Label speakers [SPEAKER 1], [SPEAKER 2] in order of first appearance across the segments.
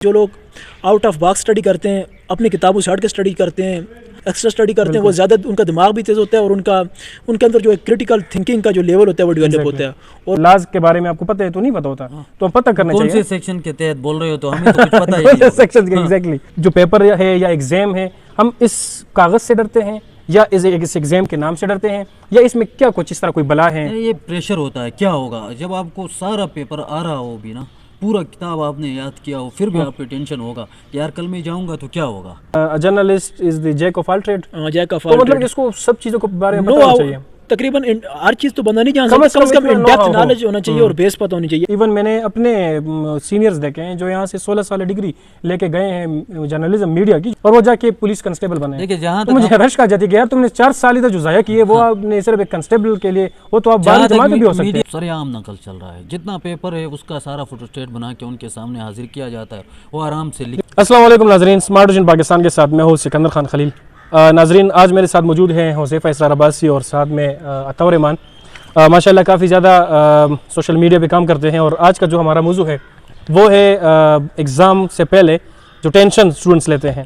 [SPEAKER 1] جو لوگ out of box study کرتے ہیں، اپنی کتابوں سے ہٹ کے اسٹڈی کرتے ہیں، ایکسٹرا اسٹڈی کرتے ہیں، وہ زیادہ ان کا دماغ بھی تیز ہوتا ہے اور ان کے اندر جو ایک کریٹیکل تھنکنگ کا جو لیول ہوتا ہے وہ ڈیولپ ہوتا ہے.
[SPEAKER 2] اور لاز کے بارے میں آپ کو پتہ ہے تو نہیں پتہ ہوتا، تو پتہ کرنا چاہیے
[SPEAKER 3] کون سے سیکشن کے تحت بول رہے ہو، تو ہمیں تو کچھ پتہ ہی نہیں.
[SPEAKER 2] سیکشن کے ایگزیکٹلی جو پیپر ہے یا ایگزام ہے، ہم اس کاغذ سے ڈرتے ہیں یا اس ایگزام کے نام سے ڈرتے ہیں، یا اس میں کیا کچھ اس طرح کوئی بلا ہے؟
[SPEAKER 3] یہ پریشر ہوتا ہے. کیا ہوگا جب آپ کو سارا پیپر آ رہا ہو بھی نا، پورا کتاب آپ نے یاد کیا ہو، پھر بھی آپ پہ ٹینشن ہوگا یار کل میں جاؤں گا تو کیا ہوگا.
[SPEAKER 2] Journalist is the jack of all trade.
[SPEAKER 1] Jack of
[SPEAKER 2] تو مطلب اس کو سب چیزوں کے بارے میں پتہ ہونا چاہیے.
[SPEAKER 1] تقریباً ہر چیز تو بندہ نہیں جان سکتا، کم از کم ان ڈیپتھ نالج ہونا چاہیے اور بیس پتہ ہونی چاہیے.
[SPEAKER 2] ایون میں نے اپنے سینئرز دیکھے ہیں جو یہاں سے 16 سال ڈگری لے کے گئے ہیں جرنلزم میڈیا کی، اور وہ جا کے پولیس کنسٹیبل بنے.
[SPEAKER 3] دیکھیں جہاں
[SPEAKER 2] تو مجھے رش کہا جاتی ہے کہ یار تم نے 4 سال ادھر جو ضائع کیے وہ آپ نے صرف ایک کنسٹیبل کے لیے، وہ تو آپ 12 جماعت بھی ہو سکتے ہیں.
[SPEAKER 3] سر عام نقل چل رہا ہے، جتنا پیپر ہے اس کا سارا فوٹو اسٹیٹ بنا کے ان کے سامنے حاضر کیا جاتا ہے، وہ آرام سے لکھ.
[SPEAKER 2] السلام علیکم ناظرین، اسمارٹ ویژن پاکستان کے ساتھ میں ہوں سکندر خان خلیل. ناظرین آج میرے ساتھ موجود ہیں حذیفہ اسرار عباسی اور ساتھ میں عطاور ایمان. ماشاءاللہ کافی زیادہ سوشل میڈیا پہ کام کرتے ہیں، اور آج کا جو ہمارا موضوع ہے وہ ہے ایگزام سے پہلے جو ٹینشن اسٹوڈنٹس لیتے ہیں،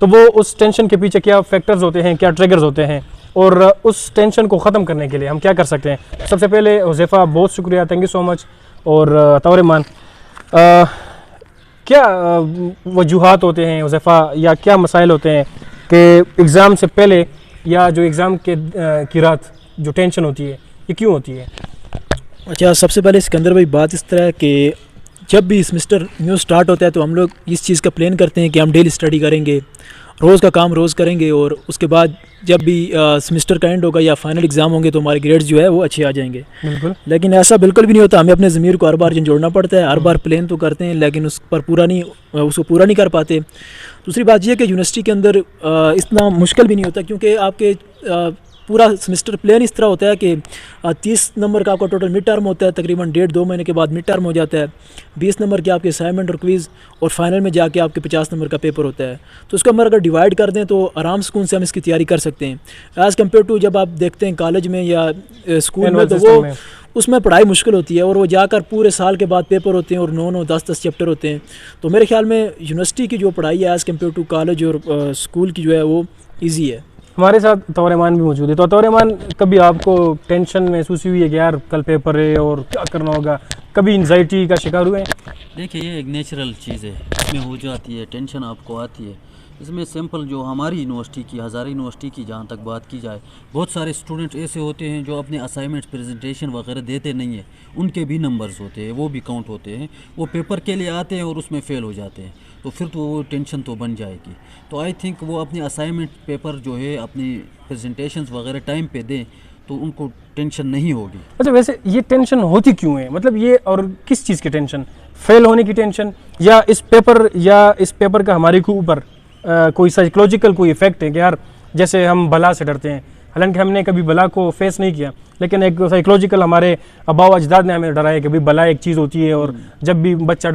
[SPEAKER 2] تو وہ اس ٹینشن کے پیچھے کیا فیکٹرز ہوتے ہیں، کیا ٹریگرز ہوتے ہیں، اور اس ٹینشن کو ختم کرنے کے لیے ہم کیا کر سکتے ہیں. سب سے پہلے حذیفہ بہت شکریہ، تھینک یو سو مچ. اور عطاور ایمان کیا وجوہات ہوتے ہیں حذیفہ، یا کیا مسائل ہوتے ہیں کہ ایگزام سے پہلے یا جو ایگزام کی رات جو ٹینشن ہوتی ہے یہ کیوں ہوتی ہے؟
[SPEAKER 1] اچھا، سب سے پہلے سکندر بھائی بات اس طرح ہے کہ جب بھی سمسٹر نیو سٹارٹ ہوتا ہے تو ہم لوگ اس چیز کا پلان کرتے ہیں کہ ہم ڈیلی اسٹڈی کریں گے، روز کا کام روز کریں گے، اور اس کے بعد جب بھی سمسٹر کا اینڈ ہوگا یا فائنل ایگزام ہوں گے تو ہمارے گریڈز جو ہے وہ اچھے آ جائیں گے.
[SPEAKER 2] بالکل.
[SPEAKER 1] لیکن ایسا بالکل بھی نہیں ہوتا. ہمیں اپنے ضمیر کو ہر بار جھنجھوڑنا پڑتا ہے، ہر بار پلان تو کرتے ہیں لیکن اس کو پورا نہیں کر پاتے. دوسری بات یہ کہ یونیورسٹی کے اندر اتنا مشکل بھی نہیں ہوتا، کیونکہ آپ کے پورا سمسٹر پلان اس طرح ہوتا ہے کہ 30 نمبر کا آپ کا ٹوٹل مڈ ٹرم ہوتا ہے، تقریباً 1.5-2 مہینے کے بعد مڈ ٹرم ہو جاتا ہے، 20 نمبر کے آپ کے اسائنمنٹ اور کوئز، اور فائنل میں جا کے آپ کے 50 نمبر کا پیپر ہوتا ہے. تو اس کو ہم اگر ڈیوائڈ کر دیں تو آرام سکون سے ہم اس کی تیاری کر سکتے ہیں ایز کمپیئر ٹو جب آپ دیکھتے ہیں کالج میں یا اسکول میں، تو وہ اس میں پڑھائی مشکل ہوتی ہے، اور وہ جا کر پورے سال کے بعد پیپر ہوتے ہیں اور 9 10 چیپٹر ہوتے ہیں. تو میرے خیال میں یونیورسٹی کی جو پڑھائی ہے ایز کمپیئر ٹو کالج اور اسکول کی جو ہے وہ ایزی ہے.
[SPEAKER 2] ہمارے ساتھ عطاور ایمان بھی موجود ہے. تو عطاور ایمان، کبھی آپ کو ٹینشن محسوس ہوئی ہے کہ یار کل پیپر ہے اور کیا کرنا ہوگا؟ کبھی انزائٹی کا شکار ہوئے ہیں؟
[SPEAKER 3] دیکھیے یہ ایک نیچرل چیز ہے، اس میں ہو جاتی ہے ٹینشن، آپ کو آتی ہے. اس میں سمپل جو ہماری یونیورسٹی کی، ہزارہ یونیورسٹی کی جہاں تک بات کی جائے، بہت سارے اسٹوڈنٹ ایسے ہوتے ہیں جو اپنے اسائنمنٹ پریزنٹیشن وغیرہ دیتے نہیں ہیں، ان کے بھی نمبرز ہوتے ہیں، وہ بھی کاؤنٹ ہوتے ہیں. وہ پیپر کے لیے آتے ہیں اور اس میں فیل ہو جاتے ہیں، تو پھر تو وہ ٹینشن تو بن جائے گی. تو آئی تھنک وہ اپنے اسائنمنٹ پیپر جو ہے اپنی پریزنٹیشنز وغیرہ ٹائم پہ دیں تو ان کو ٹینشن نہیں ہوگی.
[SPEAKER 2] اچھا، ویسے یہ ٹینشن ہوتی کیوں ہے؟ مطلب یہ اور کس چیز کی ٹینشن؟ فیل ہونے کی ٹینشن، یا اس پیپر کا ہمارے اوپر کوئی سائیکولوجیکل کوئی ایفیکٹ ہے کہ یار جیسے ہم بلا سے ڈرتے ہیں، حالانکہ ہم نے کبھی بلا کو فیس نہیں کیا، لیکن ایک سائیکولوجیکل ہمارے آباء و اجداد نے ہمیں ڈرایا کہ بلا ایک چیز ہوتی ہے، اور جب بھی بچہ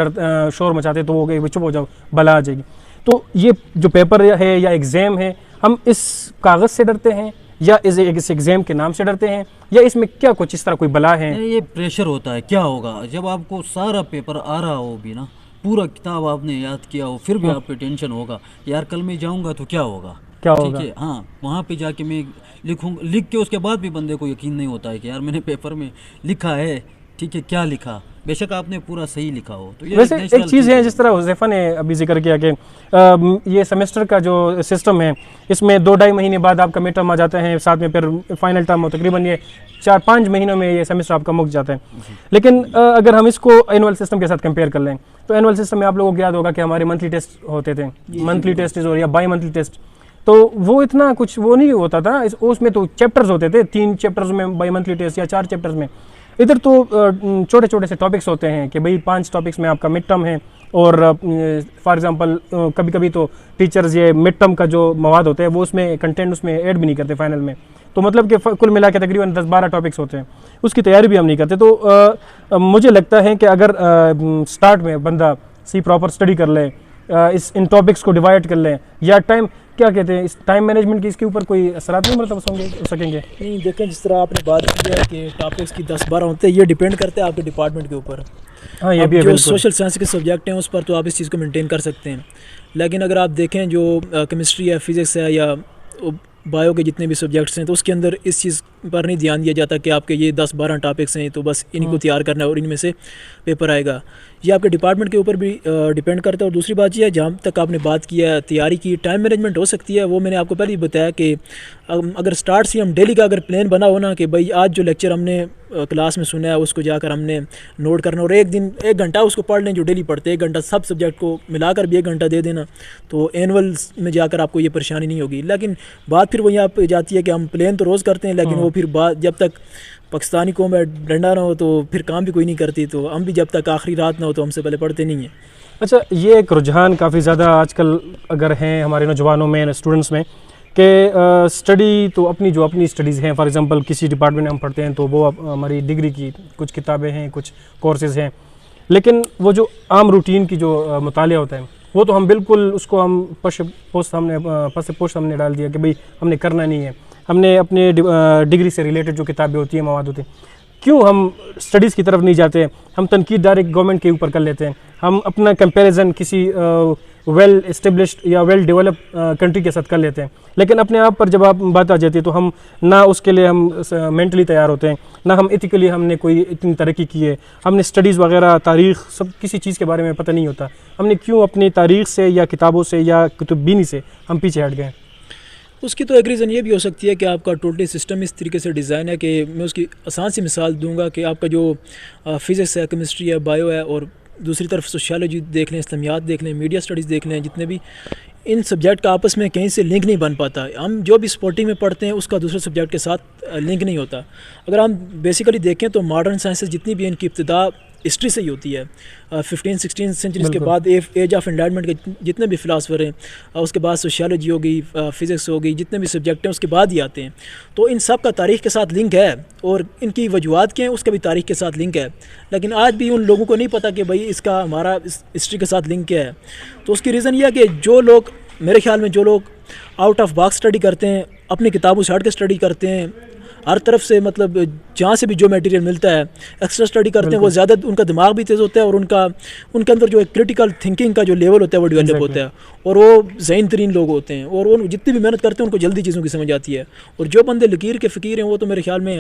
[SPEAKER 2] شور مچاتے تو وہ کہ چپ ہو جاؤ بلا آ جائے گی. تو یہ جو پیپر ہے یا ایگزام ہے، ہم اس کاغذ سے ڈرتے ہیں یا اس ایگزام کے نام سے ڈرتے ہیں، یا اس میں کیا کچھ اس طرح کوئی بلا ہے؟
[SPEAKER 3] یہ پریشر ہوتا ہے. کیا ہوگا جب آپ کو سارا پیپر آ رہا ہو بھی نا، پورا کتاب آپ نے یاد کیا ہو، پھر بھی آپ پہ ٹینشن ہوگا یار کل میں جاؤں گا تو کیا ہوگا. ٹھیک ہے، ہاں وہاں پہ جا کے میں لکھ کے اس کے بعد بھی بندے کو یقین نہیں ہوتا ہے کہ یار میں نے پیپر میں لکھا ہے، ٹھیک ہے کیا لکھا، بے شک آپ نے پورا صحیح لکھا ہو. تو
[SPEAKER 2] ویسے ایک چیز ہے جس طرح حذیفہ نے ابھی ذکر کیا کہ یہ سیمسٹر کا جو سسٹم ہے، اس میں 2-2.5 مہینے بعد آپ کا مڈ ٹرم آ جاتا ہے، ساتھ میں پھر فائنل ٹرم، تقریباً یہ 4-5 مہینوں میں یہ سیمسٹر آپ کا مک جاتا ہے. لیکن اگر ہم اس کو اینول سسٹم کے ساتھ کمپیئر کر لیں تو اینول سسٹم میں آپ لوگوں کو یاد ہوگا کہ ہمارے منتھلی ٹیسٹ ہوتے تھے، منتھلی ٹیسٹ اور یا بائی منتھلی ٹیسٹ، تو وہ اتنا کچھ وہ نہیں ہوتا تھا. اس میں تو چیپٹرز ہوتے تھے، 3 چیپٹرز میں بائی منتھلی ٹیسٹ یا 4 چیپٹرز میں. ادھر تو چھوٹے چھوٹے سے ٹاپکس ہوتے ہیں کہ بھئی 5 ٹاپکس میں آپ کا مڈ ٹرم ہے، اور فار ایگزامپل کبھی کبھی تو ٹیچرز یہ مڈ ٹرم کا جو مواد ہوتا ہے وہ اس میں کنٹینٹ اس میں ایڈ بھی نہیں کرتے فائنل میں. تو مطلب کہ کل ملا کے تقریباً 10-12 ٹاپکس ہوتے ہیں، اس کی تیاری بھی ہم نہیں کرتے. تو مجھے لگتا ہے کہ اگر سٹارٹ میں بندہ پراپر اسٹڈی کر لے، ان ٹاپکس کو ڈیوائڈ کر لیں، یا کیا کہتے ہیں اس ٹائم مینجمنٹ کی اس کے اوپر کوئی اثرات نہیں مرتب ہو سکیں گے؟
[SPEAKER 1] نہیں دیکھیں جس طرح آپ نے بات کی ہے کہ ٹاپکس کی 10-12 ہوتے ہیں، یہ ڈیپینڈ کرتے ہیں آپ کے ڈپارٹمنٹ کے اوپر.
[SPEAKER 2] ہاں یہ بھی ہے
[SPEAKER 1] جو
[SPEAKER 2] بالکل.
[SPEAKER 1] سوشل سائنس کے سبجیکٹ ہیں اس پر تو آپ اس چیز کو مینٹین کر سکتے ہیں، لیکن اگر آپ دیکھیں جو کیمسٹری ہے، فزکس ہے یا بایو کے جتنے بھی سبجیکٹس ہیں تو اس کے اندر اس چیز پر نہیں دھیان دیا جاتا کہ آپ کے یہ 10-12 ٹاپکس ہیں تو بس ان کو تیار کرنا ہے اور ان میں سے پیپر آئے گا. یہ آپ کے ڈپارٹمنٹ کے اوپر بھی ڈیپینڈ کرتا ہے. اور دوسری بات یہ ہے جہاں تک آپ نے بات کیا ہے تیاری کی، ٹائم مینجمنٹ ہو سکتی ہے، وہ میں نے آپ کو پہلے ہی بتایا کہ اگر سٹارٹ سے ہم ڈیلی کا اگر پلان بنا ہو نا کہ بھائی آج جو لیکچر ہم نے کلاس میں سنا ہے اس کو جا کر ہم نے نوٹ کرنا اور ایک دن 1 گھنٹہ اس کو پڑھ لیں جو ڈیلی پڑھتے ہیں، 1 گھنٹہ سب سبجیکٹ کو ملا کر بھی 1 گھنٹہ دے دینا تو اینول میں جا کر آپ کو یہ پریشانی نہیں ہوگی. لیکن بات پھر وہ یہاں پہ جاتی ہے کہ ہم پلان تو روز کرتے ہیں لیکن وہ پھر بات جب تک پاکستانی قوم میں ڈنڈا نہ ہو تو پھر کام بھی کوئی نہیں کرتی، تو ہم بھی جب تک آخری رات نہ ہو تو ہم سے پہلے پڑھتے نہیں ہیں.
[SPEAKER 2] اچھا یہ ایک رجحان کافی زیادہ آج کل اگر ہیں ہمارے نوجوانوں میں، اسٹوڈنٹس میں، کہ اسٹڈی تو اپنی جو اپنی اسٹڈیز ہیں، فار ایگزامپل کسی ڈپارٹمنٹ میں ہم پڑھتے ہیں تو وہ ہماری ڈگری کی کچھ کتابیں ہیں، کچھ کورسز ہیں، لیکن وہ جو عام روٹین کی جو مطالعہ ہوتا ہے وہ تو ہم بالکل اس کو ہم پس پوسٹ ہم نے ڈال دیا کہ بھئی ہم نے کرنا نہیں ہے. ہم نے اپنے ڈگری سے ریلیٹڈ جو کتابیں ہوتی ہیں، مواد ہوتے ہیں، کیوں ہم اسٹڈیز کی طرف نہیں جاتے؟ ہم تنقید ڈائریکٹ گورنمنٹ کے اوپر کر لیتے ہیں، ہم اپنا کمپیریزن کسی ویل اسٹیبلشڈ یا ویل ڈیولپ کنٹری کے ساتھ کر لیتے ہیں، لیکن اپنے آپ پر جب آپ بات آ جاتی ہے تو ہم نہ اس کے لیے ہم مینٹلی تیار ہوتے ہیں، نہ ہم ایتھیکلی ہم نے کوئی اتنی ترقی کی ہے. ہم نے اسٹڈیز وغیرہ، تاریخ، سب کسی چیز کے بارے میں پتہ نہیں ہوتا. ہم نے کیوں اپنی تاریخ سے یا کتابوں سے یا کتب بینی سے ہم پیچھے ہٹ گئے؟
[SPEAKER 1] اس کی تو ایک ریزن یہ بھی ہو سکتی ہے کہ آپ کا ٹوٹلی سسٹم اس طریقے سے ڈیزائن ہے کہ میں اس کی آسان سی مثال دوں گا کہ آپ کا جو فزکس ہے، کیمسٹری ہے، بایو ہے، اور دوسری طرف سوشیالوجی دیکھ لیں، اسلامیات دیکھ لیں، میڈیا اسٹڈیز دیکھ لیں، جتنے بھی ان سبجیکٹ کا آپس میں کہیں سے لنک نہیں بن پاتا. ہم جو بھی سپورٹنگ میں پڑھتے ہیں اس کا دوسرے سبجیکٹ کے ساتھ لنک نہیں ہوتا. اگر ہم بیسیکلی دیکھیں تو ماڈرن سائنسز جتنی بھی ان کی ابتدا ہسٹری سے ہی ہوتی ہے. 15-16 سینچریز کے بعد ایج آف انلائٹمنٹ کے جتنے بھی فلاسفر ہیں، اس کے بعد سوشیالوجی ہوگی، فزکس ہوگی، جتنے بھی سبجیکٹ ہیں اس کے بعد ہی آتے ہیں. تو ان سب کا تاریخ کے ساتھ لنک ہے اور ان کی وجوہات کیا ہیں اس کا بھی تاریخ کے ساتھ لنک ہے، لیکن آج بھی ان لوگوں کو نہیں پتہ کہ بھائی اس کا ہمارا ہسٹری کے ساتھ لنک کیا ہے. تو اس کی ریزن یہ ہے کہ جو لوگ، میرے خیال میں جو لوگ آؤٹ آف باکس اسٹڈی کرتے ہیں، اپنی کتابوں سے ہٹ کے اسٹڈی کرتے ہیں، ہر طرف سے مطلب جہاں سے بھی جو میٹیریل ملتا ہے ایکسٹرا اسٹڈی کرتے ہیں، وہ زیادہ ان کا دماغ بھی تیز ہوتا ہے اور ان کے اندر جو ایک کریٹیکل تھنکنگ کا جو لیول ہوتا ہے وہ ڈیولپ ہوتا ہے اور وہ ذہین ترین لوگ ہوتے ہیں اور وہ جتنی بھی محنت کرتے ہیں ان کو جلدی چیزوں کی سمجھ آتی ہے. اور جو بندے لکیر کے فقیر ہیں وہ تو میرے خیال میں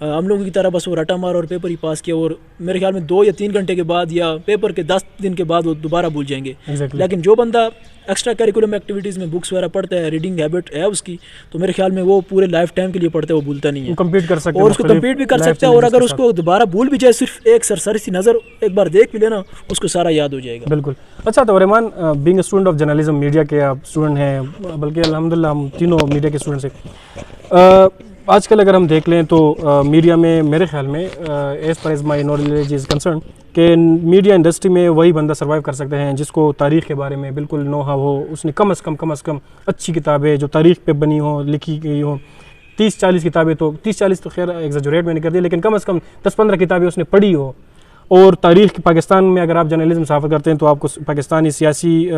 [SPEAKER 1] ہم لوگوں کی طرح بس وہ رٹا مار اور پیپر ہی پاس کیا اور میرے خیال میں 2 یا 3 گھنٹے کے بعد یا پیپر کے 10 دن کے بعد وہ دوبارہ بھول جائیں گے. لیکن جو بندہ ایکسٹرا کریکولم ایکٹیویٹیز میں بکس وغیرہ پڑھتا ہے، ریڈنگ ہیبٹ ہے اس کی، تو میرے خیال میں وہ پورے لائف ٹائم کے لیے پڑھتا ہے، وہ بھولتا نہیں ہے،
[SPEAKER 2] کمپلیٹ کر سکتا ہے
[SPEAKER 1] اور اس کو کمپلیٹ بھی کر سکتا ہے. اور اگر اس کو دوبارہ بھول بھی جائے، صرف ایک سرسری سی نظر ایک بار دیکھ بھی لینا، اس کو سارا یاد ہو جائے گا.
[SPEAKER 2] بالکل. اچھا تو Rehman, being a student of journalism, media کے آپ اسٹوڈنٹ ہیں، بلکہ الحمدللہ ہم تینوں میڈیا کے اسٹوڈنٹس ہیں. آج کل اگر ہم دیکھ لیں تو میڈیا میں میرے خیال میں as per as my knowledge is concern کہ میڈیا انڈسٹری میں وہی بندہ سروائیو کر سکتے ہیں جس کو تاریخ کے بارے میں بالکل نو ہاو ہو. اس نے کم از کم اچھی کتابیں جو تاریخ پہ بنی ہوں، لکھی گئی ہوں، 30-40 کتابیں، تو 30-40 تو خیر ایگزیجریٹ میں نے کر دی، لیکن کم از کم 10-15 کتابیں اس نے پڑھی ہو. اور تاریخ پاکستان میں اگر آپ جرنلزم صحافت کرتے ہیں تو آپ کو پاکستانی سیاسی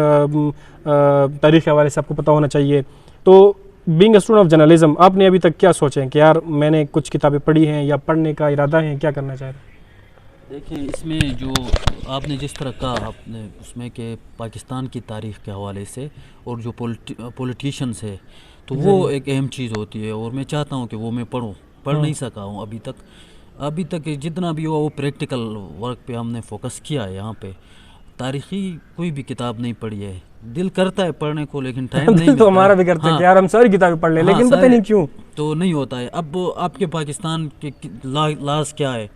[SPEAKER 2] تاریخ کے حوالے سے آپ کو پتہ ہونا چاہیے. تو being a student of journalism, آپ نے ابھی تک کیا سوچیں کہ یار میں نے کچھ کتابیں پڑھی ہیں یا پڑھنے کا ارادہ ہے، کیا کرنا چاہ رہے ہیں؟
[SPEAKER 3] دیکھیں اس میں جو آپ نے جس طرح کہا آپ نے اس میں کہ پاکستان کی تاریخ کے حوالے سے اور جو پولیٹیشینس ہے تو وہ ایک اہم چیز ہوتی ہے اور میں چاہتا ہوں کہ وہ میں پڑھ نہیں سکا ہوں ابھی تک جتنا بھی ہوا وہ پریکٹیکل ورک پہ ہم نے فوکس کیا ہے. یہاں پہ تاریخی کوئی بھی کتاب نہیں پڑھی ہے. دل کرتا ہے پڑھنے کو لیکن ٹائم نہیں ملتا.
[SPEAKER 2] تو ہمارا بھی کرتا ہے کہ یار ہم ساری کتابیں پڑھ لیں، لیکن پتہ نہیں کیوں
[SPEAKER 3] تو نہیں ہوتا ہے. اب آپ کے پاکستان کے لاز کیا ہے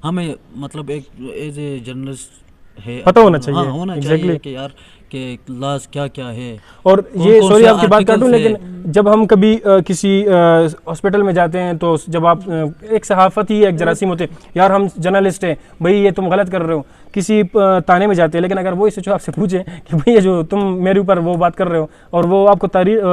[SPEAKER 3] ہمیں مطلب ایک ایز اے جرنلسٹ ہے
[SPEAKER 2] پتہ ہونا چاہیے،
[SPEAKER 3] ہونا چاہیے کہ یار کہ لاز کیا ہے.
[SPEAKER 2] اور یہ سوری آپ کی بات کاٹوں، لیکن جب ہم کبھی کسی ہاسپٹل میں جاتے ہیں تو جب آپ ایک صحافت ہی ایک جراثیم ہوتے ہیں، یار ہم جرنلسٹ ہیں بھئی یہ تم غلط کر رہے ہو، کسی تانے میں جاتے ہیں، لیکن اگر وہ جو آپ سے پوچھیں کہ بھئی یہ جو تم میرے اوپر وہ بات کر رہے ہو اور وہ آپ کو تاریخ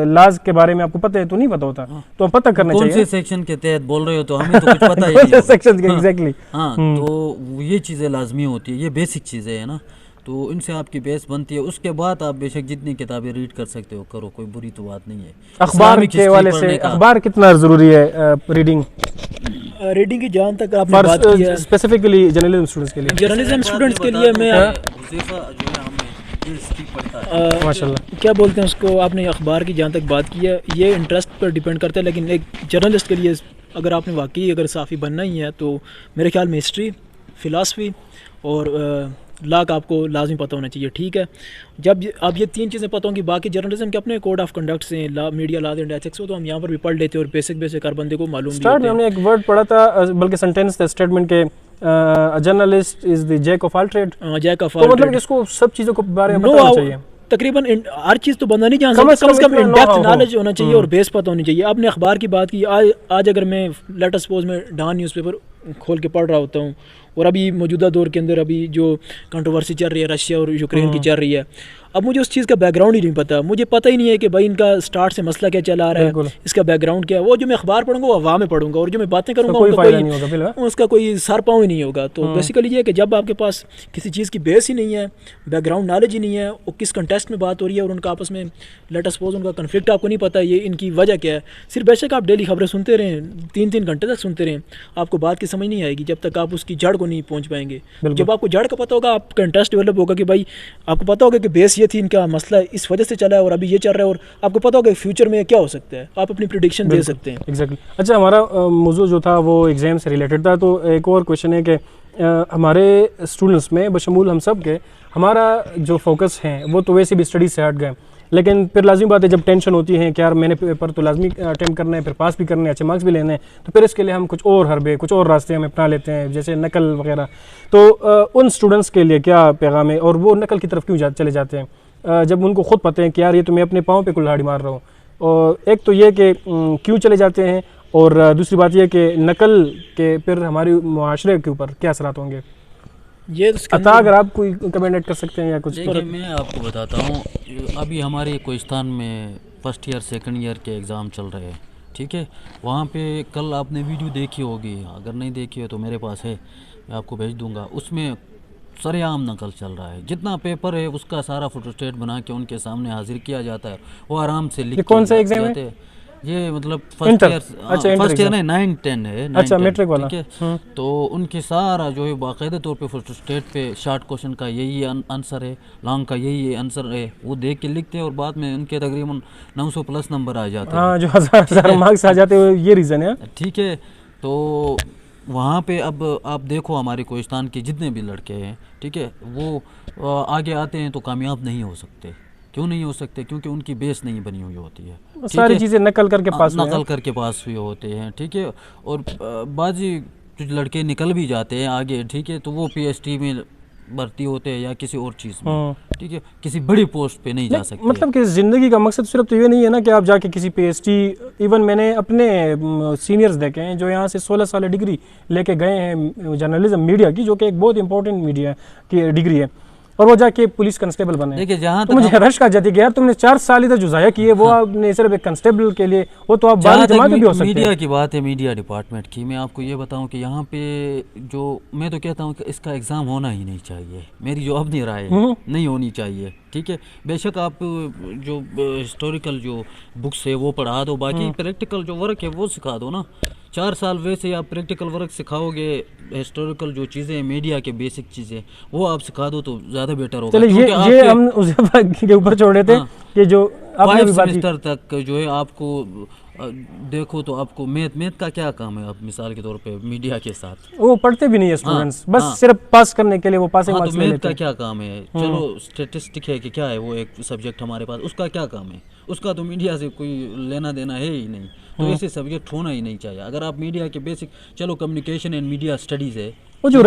[SPEAKER 2] لاز کے بارے میں آپ کو پتہ ہے تو نہیں پتہ ہوتا، تو پتہ کرنا چاہیے
[SPEAKER 3] کون سے سیکشن کے تحت بول رہے ہو تو ہمیں تو کچھ پتہ ہی نہیں
[SPEAKER 2] سیکشن کے ایگزیکٹلی.
[SPEAKER 3] ہاں تو یہ چیزیں لازمی ہوتی ہے، یہ بیسک چیزیں ہیں نا. تو ان سے آپ کی بیس بنتی ہے. اس کے بعد آپ بے شک جتنی کتابیں ریڈ کر سکتے ہو کرو, کوئی بری تو بات نہیں ہے.
[SPEAKER 2] اخبار کے حوالے سے اخبار کتنا ضروری ہے ریڈنگ؟
[SPEAKER 1] ریڈنگ کی جہاں تک آپ نے بات کی ہے
[SPEAKER 2] اسپیسیفکلی جرنلزم اسٹوڈنٹس کے لیے,
[SPEAKER 1] جرنلزم اسٹوڈنٹس کے لیے میں
[SPEAKER 2] ماشاء اللہ
[SPEAKER 1] کیا بولتے ہیں اس کو, آپ نے اخبار کی جہاں تک بات کی ہے یہ انٹرسٹ پر ڈیپینڈ کرتا ہے, لیکن ایک جرنلسٹ کے لیے اگر آپ نے واقعی اگر صحافی بننا ہی ہے تو میرے خیال میں ہسٹری, فلاسفی اور لا کا آپ کو لازمی پتہ ہونا چاہیے. ٹھیک ہے, جب آپ یہ 3 چیزیں پتہ ہوں گی, باقی جرنلزم کے اپنے کوڈ آف کنڈکٹس ہیں, لا میڈیا لاز اینڈ ایتھکس, تو ہم یہاں پر بھی پڑھ لیتے ہیں اور بیسک ہر بندے کو معلوم بھی
[SPEAKER 2] اسٹارٹ میں ہم نے ایک ورڈ پڑھا تھا, بلکہ سینٹینس تھا, اسٹیٹمنٹ کے journalist is the jack of all trade,
[SPEAKER 1] jack of
[SPEAKER 2] تو
[SPEAKER 1] آل
[SPEAKER 2] مطلب اس کو سب چیزوں کے بارے میں پتہ ہونا چاہیے.
[SPEAKER 1] تقریباً ہر چیز تو بندہ نہیں جان سکتا, کم از کم ان ڈیپتھ نالج ہونا چاہیے اور بیس پتہ ہونی چاہیے. آپ نے اخبار کی بات کی, آج اگر میں لیٹ سپوز میں ڈان نیوز پیپر کھول کے پڑھ رہا ہوتا ہوں, اور ابھی موجودہ دور کے اندر ابھی جو کنٹروورسی چل رہی ہے رشیا اور یوکرین کی چل رہی ہے, اب مجھے اس چیز کا بیک گراؤنڈ ہی نہیں پتہ, مجھے پتہ ہی نہیں ہے کہ بھائی ان کا اسٹارٹ سے مسئلہ کیا چلا آ رہا ہے, اس کا بیک گراؤنڈ کیا ہے. وہ جو میں اخبار پڑھوں گا وہ عوام میں پڑھوں گا, اور جو میں باتیں کروں گا اس کا کوئی سر پاؤں ہی نہیں ہوگا. تو بیسیکلی یہ ہے کہ جب آپ کے پاس کسی چیز کی بیس ہی نہیں ہے, بیک گراؤنڈ نالج ہی نہیں ہے, وہ کس کنٹیکسٹ میں بات ہو رہی ہے اور ان کا آپس میں لیٹ سپوز ان کا کنفلکٹ آپ کو نہیں پتہ یہ ان کی وجہ کیا ہے, صرف بے شک آپ ڈیلی خبریں سنتے رہیں, 3 گھنٹے تک سنتے رہیں, آپ کو بات کی سمجھ نہیں آئے گی جب تک آپ اس کی جڑ کو نہیں پہنچ پائیں گے. جب آپ کو جڑ کا پتہ ہوگا, آپ کا انٹرسٹ ڈیولپ ہوگا کہ بھائی آپ کو پتہ ہوگا کہ بیس یہ تھی, ان کا مسئلہ اس وجہ سے چلا ہے اور ابھی یہ چل رہا ہے, اور آپ کو پتہ ہوگا کہ فیوچر میں کیا ہو سکتا ہے, آپ اپنی پریڈکشن دے سکتے ہیں.
[SPEAKER 2] ایگزیکٹلی. اچھا, ہمارا موضوع جو تھا وہ ایگزام سے ریلیٹڈ تھا, تو ایک اور کویشچن ہے کہ ہمارے اسٹوڈنٹس میں بشمول ہم سب کے ہمارا جو فوکس ہیں وہ تو ویسے بھی اسٹڈی سے ہٹ گئے, لیکن پھر لازمی بات ہے جب ٹینشن ہوتی ہے کہ یار میں نے پیپر تو لازمی اٹیمپٹ کرنا ہے, پھر پاس بھی کرنا ہے, اچھے مارکس بھی لینے ہیں, تو پھر اس کے لیے ہم کچھ اور حربے, کچھ اور راستے ہم اپنا لیتے ہیں, جیسے نقل وغیرہ. تو ان اسٹوڈنٹس کے لیے کیا پیغام ہے, اور وہ نقل کی طرف کیوں چلے جاتے ہیں جب ان کو خود پتہ ہے کہ یار یہ تو میں اپنے پاؤں پہ کلہاڑی مار رہا ہوں؟ اور ایک تو یہ کہ کیوں چلے جاتے ہیں, اور دوسری بات یہ کہ نقل کے پھر ہمارے معاشرے کے اوپر کیا اثرات ہوں گے.
[SPEAKER 1] یہ
[SPEAKER 2] عطا اگر آپ کوئی کمنٹ ایڈ کر سکتے ہیں یا کچھ.
[SPEAKER 3] میں آپ کو بتاتا ہوں, ابھی ہمارے کوہستان میں فرسٹ ایئر سیکنڈ ایئر کے ایگزام چل رہے ہیں, ٹھیک ہے. وہاں پہ کل آپ نے ویڈیو دیکھی ہوگی, اگر نہیں دیکھی ہو تو میرے پاس ہے, میں آپ کو بھیج دوں گا. اس میں سر عام نقل چل رہا ہے, جتنا پیپر ہے اس کا سارا فوٹو اسٹیٹ بنا کے ان کے سامنے حاضر کیا جاتا ہے, وہ آرام سے لکھ.
[SPEAKER 2] کون سا ایگزام ہے
[SPEAKER 3] یہ؟ مطلب فرسٹ ایئر نہیں 9-10 ہے.
[SPEAKER 2] اچھا, میٹرک والا.
[SPEAKER 3] ٹھیک ہے, تو ان کی سارا جو ہے باقاعدہ طور پہ فوٹو اسٹیٹ پہ شارٹ کوشچن کا یہی آنسر ہے, لانگ کا یہی آنسر ہے, وہ دیکھ کے لکھتے ہیں, اور بعد میں ان کے تقریباً 900+ نمبر آ جاتے ہیں.
[SPEAKER 2] ہاں, جو 1000 مارکس آ جاتے ہیں, یہ ریزن ہے.
[SPEAKER 3] ٹھیک ہے, تو وہاں پہ اب آپ دیکھو ہمارے کوہستان کے جتنے بھی لڑکے ہیں, ٹھیک ہے, وہ آگے آتے ہیں تو کامیاب نہیں ہو سکتے. کیوں نہیں ہو سکتے؟ کیونکہ ان کی بیس نہیں بنی ہوئی ہوتی ہے,
[SPEAKER 2] ساری چیزیں نقل کر کے
[SPEAKER 3] پاس ہوئے ہوتے ہیں. ٹھیک ہے, اور بعضی کچھ لڑکے نکل بھی جاتے ہیں آگے, ٹھیک ہے, تو وہ PhD میں بھرتی ہوتے ہیں یا کسی اور چیز میں, ٹھیک ہے, کسی بڑی پوسٹ پہ نہیں جا سکتے.
[SPEAKER 2] مطلب کہ زندگی کا مقصد صرف تو یہ نہیں ہے نا کہ آپ جا کے کسی PhD, ایون میں نے اپنے سینئرز دیکھے ہیں جو یہاں سے 16 سال ڈگری لے کے گئے ہیں جرنلزم میڈیا کی, جو کہ ایک بہت امپورٹنٹ میڈیا کی ڈگری ہے, اور وہ جا کے پولیس کنسٹیبل بنے.
[SPEAKER 3] دیکھیں, جہاں
[SPEAKER 2] تو مجھے رش آ جاتی ہے کہ یار تم نے 4 سال ادھر جو ضائع کیے وہ آپ نے صرف ایک کنسٹیبل کے لیے, وہ تو آپ بعد جماعت بھی ہو سکتے ہیں.
[SPEAKER 3] میڈیا کی بات ہے, میڈیا ڈپارٹمنٹ کی, میں آپ کو یہ بتاؤں کہ یہاں پہ جو میں تو کہتا ہوں کہ اس کا ایگزام ہونا ہی نہیں چاہیے, میری جو اپنی رائے ہے, نہیں ہونی چاہیے. ٹھیک ہے, بے شک آپ جو ہسٹوریکل جو بکس ہے وہ پڑھا دو, باقی پریکٹیکل جو ورک ہے وہ سکھا دو نا. 4 سال ویسے آپ پریکٹیکل ورک سکھاؤ گے, ہسٹوریکل جو چیزیں میڈیا کے بیسک چیزیں وہ آپ سکھا دو تو زیادہ بیٹر ہوگا.
[SPEAKER 2] یہ ہم اس کے اوپر چھوڑ دیتے کہ جو
[SPEAKER 3] 5 سیمسٹر تک جو ہے آپ کو دیکھو تو آپ کو میتھ کا کیا کام ہے. آپ مثال کے طور پہ میڈیا کے ساتھ
[SPEAKER 2] وہ پڑھتے بھی نہیں ہے اسٹوڈنٹس, بس صرف پاس کرنے کے لیے وہ پاسنگ مارکس لے لیتے ہیں.
[SPEAKER 3] میتھ کا کیا کام ہے؟ چلو اسٹیٹسٹک ہے کہ کیا ہے, وہ ایک سبجیکٹ ہمارے پاس, اس کا کیا کام ہے؟ اس کا تو میڈیا سے کوئی لینا دینا ہے ہی نہیں, تو ایسے سبجیکٹ ہونا ہی نہیں چاہیے. اگر آپ میڈیا کے بیسک, چلو کمیونیکیشن اینڈ میڈیا اسٹڈیز ہے,
[SPEAKER 2] وہ جو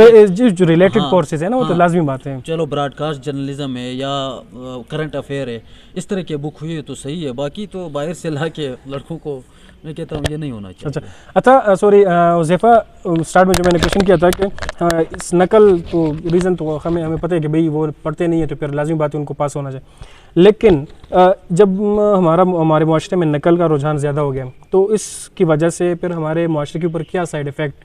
[SPEAKER 2] ریلیٹڈ کورسز ہیں نا, وہ تو لازمی بات ہے.
[SPEAKER 3] چلو براڈ کاسٹ جرنلزم ہے یا کرنٹ افیئر ہے, اس طرح کے بک ہوئی ہے تو صحیح ہے. باقی تو باہر سے لا کے لڑکوں کو میں کہتا ہوں یہ نہیں ہونا چاہیے.
[SPEAKER 2] اچھا سوری حذیفہ, اسٹارٹ میں جو میں نے کویشچن کیا تھا کہ اس نقل تو ریزن تو ہمیں پتہ ہے کہ بھئی وہ پڑھتے نہیں ہیں تو پھر لازمی بات ہے ان کو پاس ہونا چاہیے, لیکن جب ہمارے معاشرے میں نقل کا رجحان زیادہ ہو گیا تو اس کی وجہ سے پھر ہمارے معاشرے کے اوپر کیا سائیڈ افیکٹ